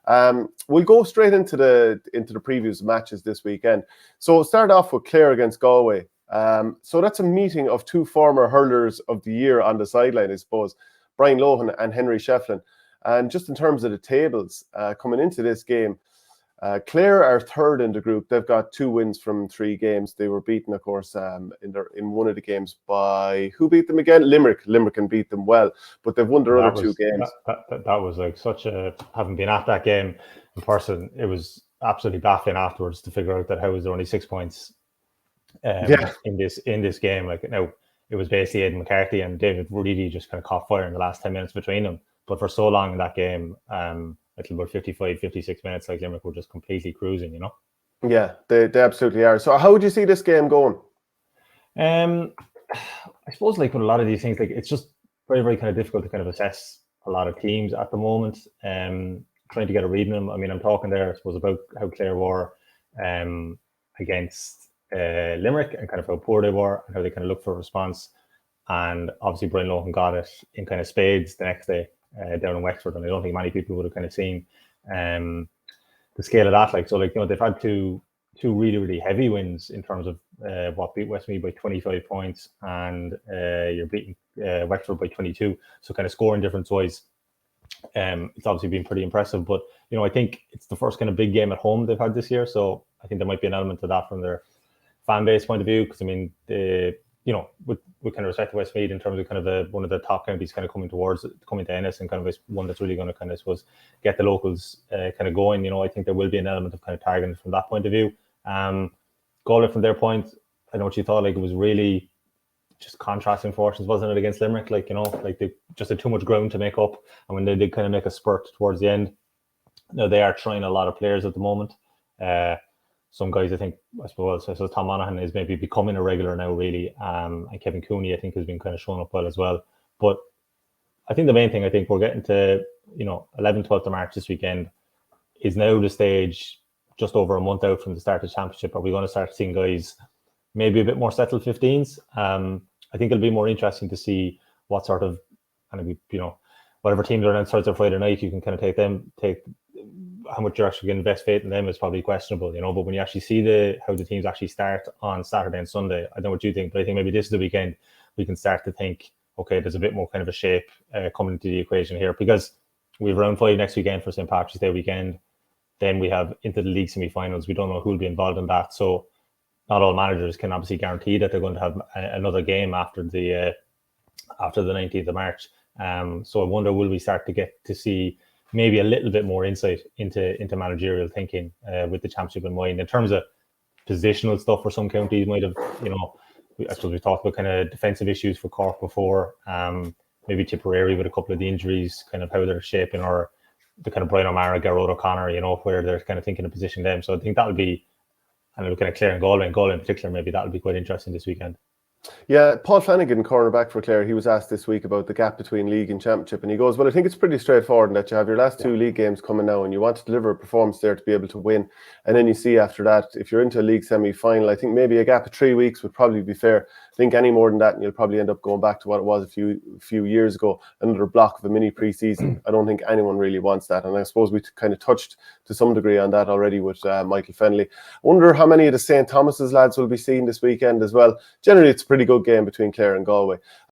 We'll go straight into the previews of matches this weekend. So we'll start off with Clare against Galway. So that's a meeting of two former hurlers of the year on the sideline, I suppose, Brian Lohan and Henry Shefflin. And just in terms of the tables, coming into this game, Clare are third in the group. They've got 2 wins from 3 games. They were beaten, of course, in one of the games by, who beat them again? Limerick. Limerick can beat them well, but they've won their other 2 games. That was like such a, having been at that game in person, it was absolutely baffling afterwards to figure out that how was there only 6 points in this game. Like, now, it was basically Aidan McCarthy and David Reedy just kind of caught fire in the last 10 minutes between them. But for so long in that game, until about 55, 56 minutes, like Limerick were just completely cruising, you know? Yeah, they absolutely are. So how would you see this game going? I suppose like with a lot of these things, like it's just very, very kind of difficult to kind of assess a lot of teams at the moment. Trying to get a read on them. I mean, I'm talking there, I suppose, about how Clare were against Limerick and kind of how poor they were and how they kind of looked for a response. And obviously Brian Lohan got it in kind of spades the next day down in Wexford, and I don't think many people would have kind of seen the scale of that. Like, so, like, you know, they've had two really, really heavy wins in terms of what beat Westmeath by 25 points, and you're beating Wexford by 22. So kind of scoring difference wise, it's obviously been pretty impressive. But, you know, I think it's the first kind of big game at home they've had this year, so I think there might be an element to that from their fan base point of view, because I mean, you know, with kind of respect to Westmeath in terms of kind of one of the top counties kind of coming to Ennis, and kind of one that's really going to kind of, I suppose, get the locals kind of going. You know, I think there will be an element of kind of targeting from that point of view. Galway, from their point, I know what you thought, like it was really just contrasting fortunes, wasn't it, against Limerick? Like, you know, like they just had too much ground to make up, and when they did kind of make a spurt towards the end, now they are trying a lot of players at the moment. Some guys, I think, I suppose Tom Monaghan is maybe becoming a regular now, really. And Kevin Cooney, I think, has been kind of showing up well as well. But I think the main thing, I think we're getting to, you know, 11th, 12th of March this weekend is now the stage, just over a month out from the start of the championship. Are we going to start seeing guys maybe a bit more settled 15s? I think it'll be more interesting to see what sort of, and you know, whatever teams are announced Thursday or Friday night, you can kind of take how much you're actually going to invest faith in them is probably questionable, you know. But when you actually see how the teams actually start on Saturday and Sunday, I don't know what you think, but I think maybe this is the weekend we can start to think, okay, there's a bit more kind of a shape coming into the equation here, because we have round 5 next weekend for St. Patrick's Day weekend. Then we have into the league semi-finals. We don't know who will be involved in that, so not all managers can obviously guarantee that they're going to have another game after the 19th of March. So I wonder, will we start to get to see maybe a little bit more insight into managerial thinking with the championship in mind, in terms of positional stuff for some counties might have, you know, I suppose we talked about kind of defensive issues for Cork before, maybe Tipperary with a couple of the injuries, kind of how they're shaping, or the kind of Brian O'Mara, Garrod O'Connor, you know, where they're kind of thinking of positioning them. So I think that'll be, and looking at Clare and Galway in particular, maybe that'll be quite interesting this weekend. Yeah, Paul Flanagan, cornerback for Clare, he was asked this week about the gap between league and championship, and he goes, well, I think it's pretty straightforward in that you have your last 2 league games coming now, and you want to deliver a performance there to be able to win, and then you see after that, if you're into a league semi-final, I think maybe a gap of 3 weeks would probably be fair. I think any more than that, and you'll probably end up going back to what it was a few years ago, another block of a mini pre-season. I don't think anyone really wants that, and I suppose we kind of touched to some degree on that already with Michael Fennelly. I wonder how many of the St. Thomas's lads will be seen this weekend as well. Generally, it's a pretty good game between Clare and Galway.